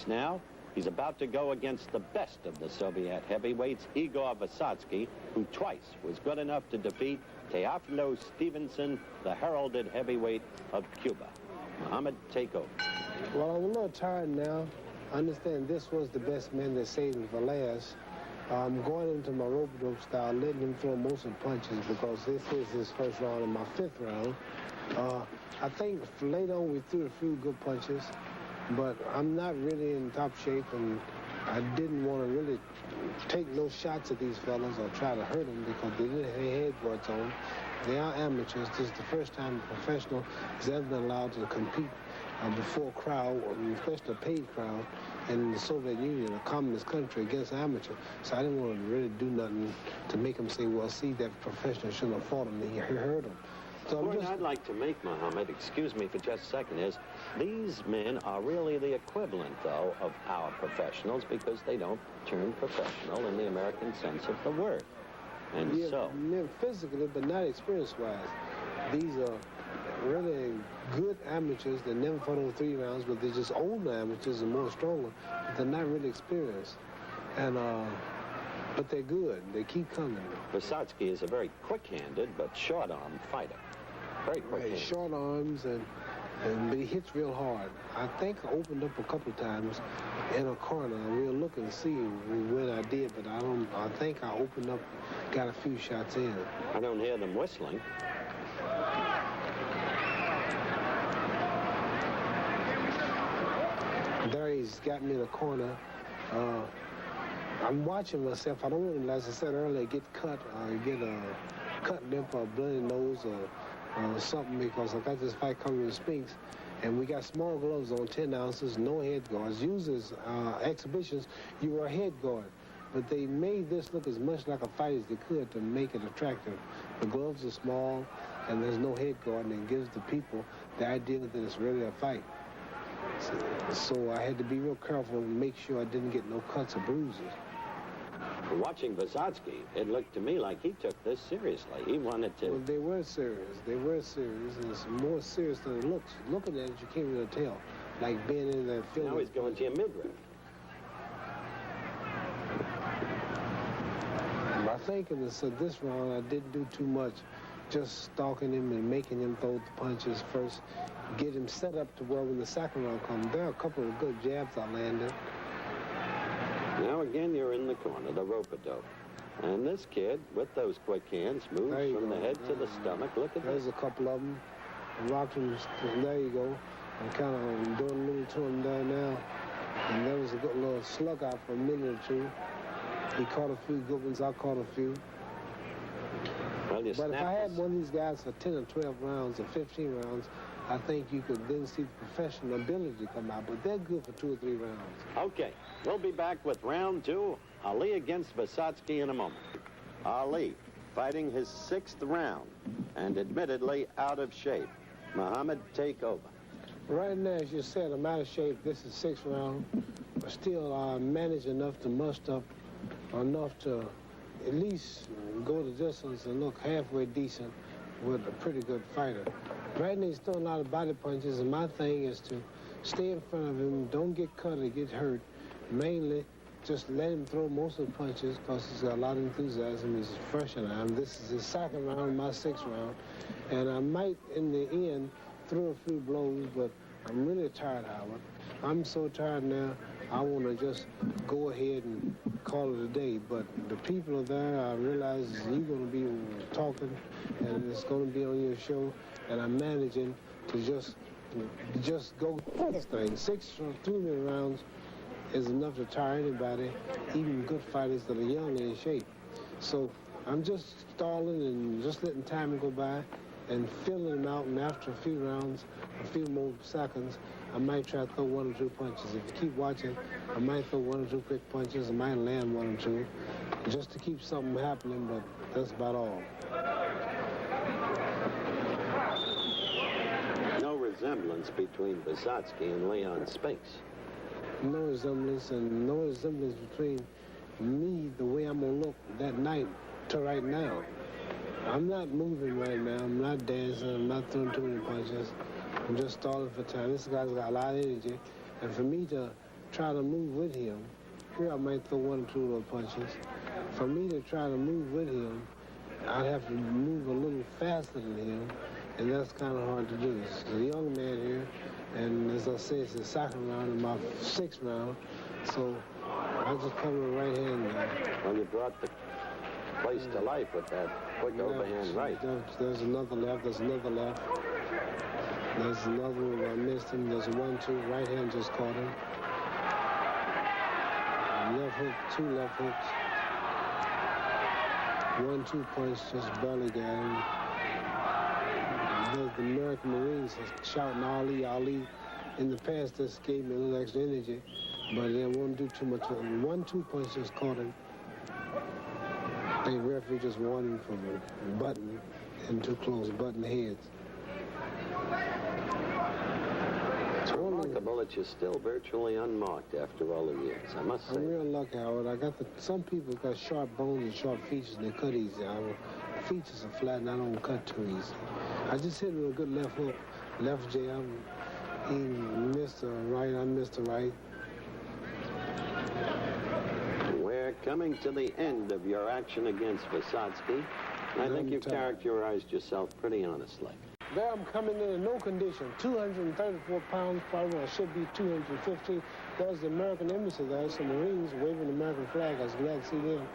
Spinks now. He's about to go against the best of the Soviet heavyweights, Igor Vysotsky, who twice was good enough to defeat Teofilo Stevenson, the heralded heavyweight of Cuba. Muhammad, take over. Well, I'm a little tired now. I understand this was the best man that saved me for last. I'm going into my rope-a-dope style, letting him throw most of the punches because this is his first round and my fifth round. I think later on we threw a few good punches, but I'm not really in top shape, and I didn't want to really take no shots at these fellas or try to hurt them because they didn't have head guards on. They are amateurs. This is the first time a professional has ever been allowed to compete before a crowd, especially a paid crowd, in the Soviet Union, a communist country, against an amateur. So I didn't want to really do nothing to make them say, well, see, that professional shouldn't have fought him. He hurt him. So The point I'd like to make, Muhammad, excuse me for just a second, is these men are really the equivalent, though, of our professionals because they don't turn professional in the American sense of the word. And yeah, so... physically, but not experience-wise. These are really good amateurs that never fought over 3 rounds, but they're just older amateurs and more stronger. But they're not really experienced. And, but they're good. They keep coming. Vysotsky is a very quick-handed but short-armed fighter. Very quick-handed. Right, short arms, but he hits real hard. I think I opened up a couple of times in a corner. We'll look and see when I did, but I think I opened up, got a few shots in. I don't hear them whistling. There he's got me in a corner. I'm watching myself. I don't want to, as I said earlier, get cut or get a cut lip or a bloody nose or something because I got this fight coming with Spinks, and we got small gloves on, 10 ounces, no head guards. Usually, exhibitions, you wear a head guard, but they made this look as much like a fight as they could to make it attractive. The gloves are small, and there's no head guard, and it gives the people the idea that it's really a fight. So I had to be real careful and make sure I didn't get no cuts or bruises. Watching Vysotsky, it looked to me like he took this seriously. He wanted to... Well, they were serious. They were serious. It's more serious than it looks. Looking at it, you can't really tell. Like being in that film. Now he's going to your midriff. I think in this round, I didn't do too much. Just stalking him and making him throw the punches first. Get him set up to where when the second round comes, there are a couple of good jabs I landed. Now again, you're in the corner, the rope-a-dope. And this kid, with those quick hands, moves from the head to the stomach. Look at There's this. a couple of them. Rocked him. There you go. I'm kind of doing a little to him there now. And there was a good little slug out for a minute or two. He caught a few good ones. I caught a few. Well, But if I had one of these guys for 10 or 12 rounds or 15 rounds, I think you could then see the professional ability come out. But they're good for 2 or 3 rounds. Okay, we'll be back with round 2, Ali against Vysotsky in a moment. Ali fighting his 6th round and admittedly out of shape. Muhammad, take over. Right now, as you said, I'm out of shape. This is 6th round. But still, I managed enough to muster up enough to at least go the distance and look halfway decent with a pretty good fighter. Right now, he's throwing a lot of body punches, and my thing is to stay in front of him, don't get cut or get hurt. Mainly, just let him throw most of the punches because he's got a lot of enthusiasm. He's fresh and I'm. This is his 2nd round, my 6th round. And I might, in the end, throw a few blows, but I'm really tired, Howard. I'm so tired now, I want to just go ahead and call it a day. But the people are there. I realize you're going to be talking, and it's going to be on your show. And I'm managing to just go through this thing. 6 or 3 minute rounds is enough to tire anybody, even good fighters that are young and in shape. So I'm just stalling and just letting time go by and filling them out. And after a few rounds, a few more seconds, I might try to throw 1 or 2 punches. If you keep watching, I might throw 1 or 2 quick punches. I might land 1 or 2 just to keep something happening, but that's about all. Resemblance between Vysotsky and Leon Spinks. No resemblance, and no resemblance between me, the way I'm going to look that night to right now. I'm not moving right now. I'm not dancing. I'm not throwing too many punches. I'm just stalling for time. This guy's got a lot of energy. And for me to try to move with him, here I might throw 1 or 2 little punches. For me to try to move with him, I'd have to move a little faster than him, and that's kind of hard to do. He's a young man here, and as I said, it's the second round and my 6th round, so I just come with right hand. Well, you brought the place to life with that quick overhand right. There's another left, there's another left. There's another one where I missed him. There's a 1-2, right hand just caught him. Left hook, 2 left hooks. 1-2 punch, just barely got him. The American Marines are shouting Ali, Ali. In the past, this gave me a little extra energy, but they won't do too much. 1-2 punch just caught him. The referee just warned him from button and too close, button heads. It's remarkable that you're still virtually unmarked after all the years, I must say. I'm real lucky, Howard. Some people got sharp bones and sharp features, and they cut easy. Features are flat, and I don't cut too easy. I just hit with a good left hook, left jab. He missed the right, I missed the right. We're coming to the end of your action against Vysotsky. I think you've characterized yourself pretty honestly. There I'm coming in no condition, 234 pounds, probably when I should be 250. There's the American embassy there, some Marines waving the American flag. I was glad to see them.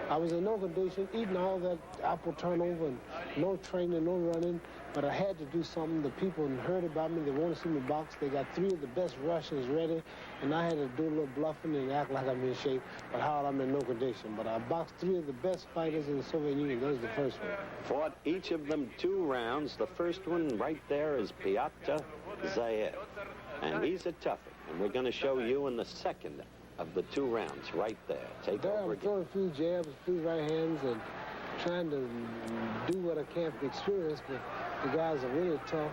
I was in no condition, eating all that apple turnover and no training, no running, but I had to do something. The people heard about me, they want to see me box. They got 3 of the best Russians ready, and I had to do a little bluffing and act like I'm in shape, but how I'm in no condition. But I boxed 3 of the best fighters in the Soviet Union. That was the first one. Fought each of them 2 rounds. The first one right there is Pyotr Zayev, and he's a toughie, and we're going to show you in the second of the 2 rounds right there. Take over again. I'm throwing a few jabs, a few right hands, and trying to do what I can from experience, but the guys are really tough,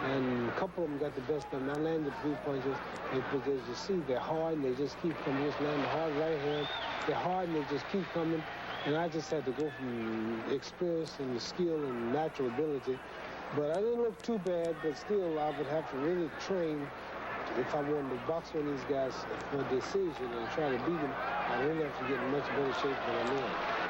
and a couple of them got the best of them. I landed 3 punches, but as you see, they're hard, and they just keep coming. Just land the hard right hand. They're hard, and they just keep coming, and I just had to go from experience and skill and natural ability. But I didn't look too bad, but still, I would have to really train if I wanted to box one of these guys for a decision and try to beat them. I really have to get in much better shape than I'm in.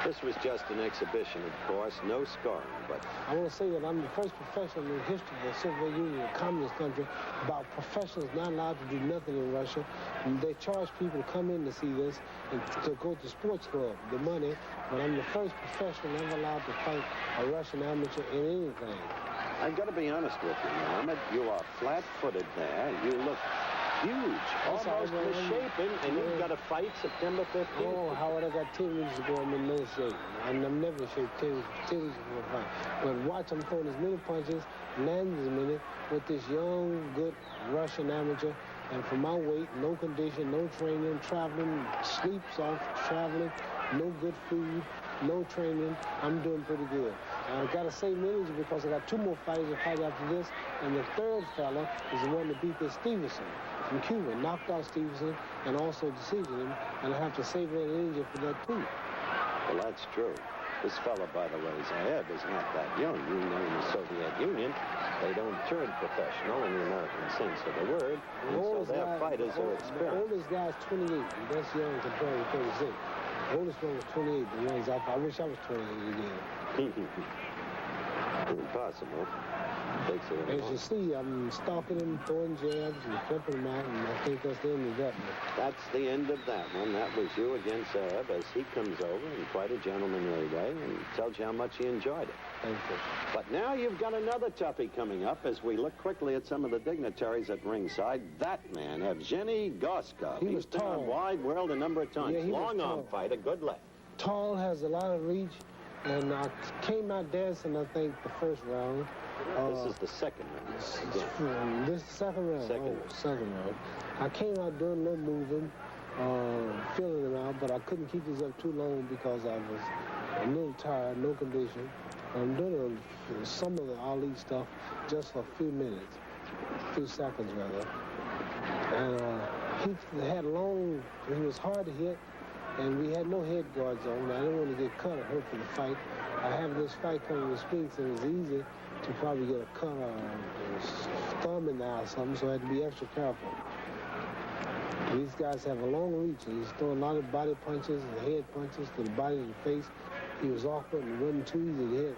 This was just an exhibition, of course, no scoring, but I want to say that I'm the first professional in the history of the Soviet Union, a communist country, about professionals not allowed to do nothing in Russia. And they charge people to come in to see this and to go to sports club, the money. But I'm the first professional ever allowed to fight a Russian amateur in anything. I've got to be honest with you, Mohammed. You are flat-footed there. You look huge, almost misshapen, and you've got to fight September 15th. Oh, Howard, I got 10 weeks ago. I'm in no shape. I'm never in shape 10 weeks before a fight. But watch, I'm throwing as many punches, landing as many with this young, good Russian amateur. And for my weight, no condition, no training, traveling, sleeps off, traveling, no good food, no training. I'm doing pretty good. I got to save energy because I got 2 more fighters to fight after this, and the third fella is the one that beat this Stevenson from Cuba, knocked out Stevenson, and also decisioned him, and I have to save that energy for that too. Well, that's true. This fella, by the way, Zayev, is not that young. You know, in the Soviet Union, they don't turn professional in the American sense of the word, and so their fighters are experienced. The oldest guy is 28, and that's young compared to 36. The oldest one was 28, the ones I wish I was 28 again. Impossible. As you see, I'm stalking him, throwing jabs, and flipping him out, and I think that's the end of that one. That's the end of that one. That was you against Zayev as he comes over in quite a gentlemanly way and tells you how much he enjoyed it. Thank you. But now you've got another toughie coming up as we look quickly at some of the dignitaries at ringside. That man, Evgeny Goskov. He was He's been tall. on Wide World a number of times. Yeah, he was Long arm tall. fighter, good left. Tall, has a lot of reach, and I came out dancing, I think, the first round. This is the second round. This is the second round. Second round. I came out doing a little moving, feeling him out, but I couldn't keep this up too long because I was a little tired, no condition. I'm doing some of the Ali stuff just for a few minutes, a few seconds rather. And he had long, he was hard to hit, and we had no head guards on. I didn't want to get cut or hurt for the fight. I have this fight coming with Spinks, and it's easy to probably get a cut or a thumb in the eye or something, so I had to be extra careful. These guys have a long reach, and he's throwing a lot of body punches and head punches to the body and the face. He was awkward and wasn't too easy to hit,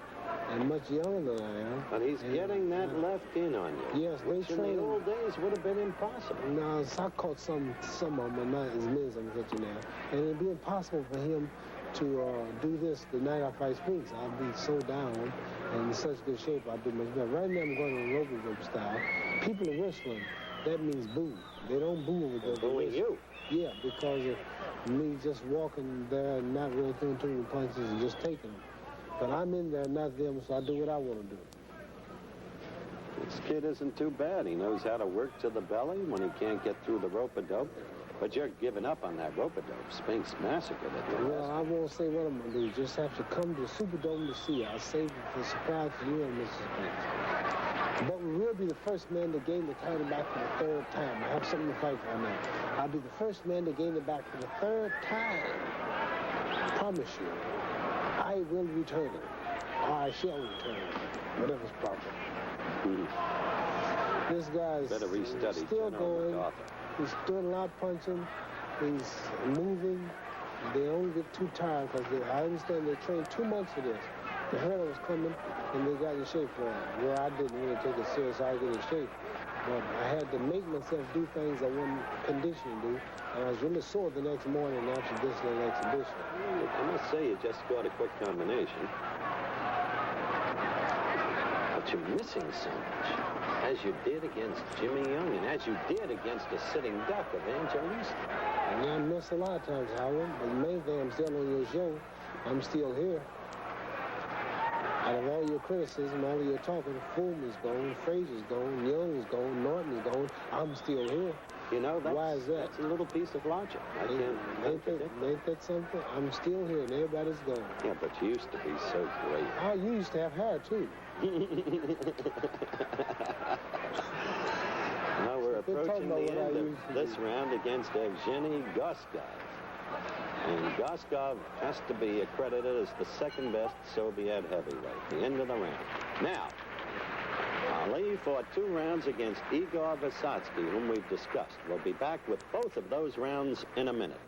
and much younger than I am. But he's getting that left in on you. Yes, which in the old days would have been impossible. No, so I caught some of them, but not as many as I'm catching now. And it'd be impossible for him to do this the night I fight Spinks. I'll be so down and in such good shape. I'll do much better. Right now I'm going on rope style. People are whistling. That means boo. They don't boo with the booing you. Yeah, because of me just walking there and not really throwing too many punches and just taking them. But I'm in there, not them, so I do what I want to do. This kid isn't too bad. He knows how to work to the belly when he can't get through the rope-a-dope. But you're giving up on that rope-a-dope. Spinks massacred it. Well, I won't say what I'm going to do. You just have to come to the Superdome to see. I'll save it for a surprise for you and Mrs. Spinks. But we will be the first man to gain the title back for the third time. I have something to fight for now. I'll be the first man to gain it back for the third time. I promise you. I will return it. Or I shall return it. Whatever's proper. This guy's better restudy still going. He's doing a lot of punching. He's moving. They don't get too tired because I understand they trained 2 months for this. The hurdle was coming, and they got in shape for it. Where I didn't really take it serious, I get in shape. But I had to make myself do things I wasn't conditioned to do. And I was really sore the next morning after this little exhibition. I must say you just scored a quick combination. But you're missing so much. As you did against Jimmy Young, and as you did against a sitting duck of Evangelista. And I miss a lot of times, Howard. But the main thing, I'm still on your show. I'm still here. Out of all your criticism, all of your talking, Foreman's gone, Frazier's gone, Young's gone, Norton is gone. I'm still here. You know, why is that? That's a little piece of logic. Ain't that something? I'm still here, and everybody's gone. Yeah, but you used to be so great. Oh, you used to have hair, too. Now we're approaching the end of this round against Evgeny Goskov. And Goskov has to be accredited as the second best Soviet heavyweight. The end of the round. Now, Ali fought 2 rounds against Igor Vysotsky, whom we've discussed. We'll be back with both of those rounds in a minute.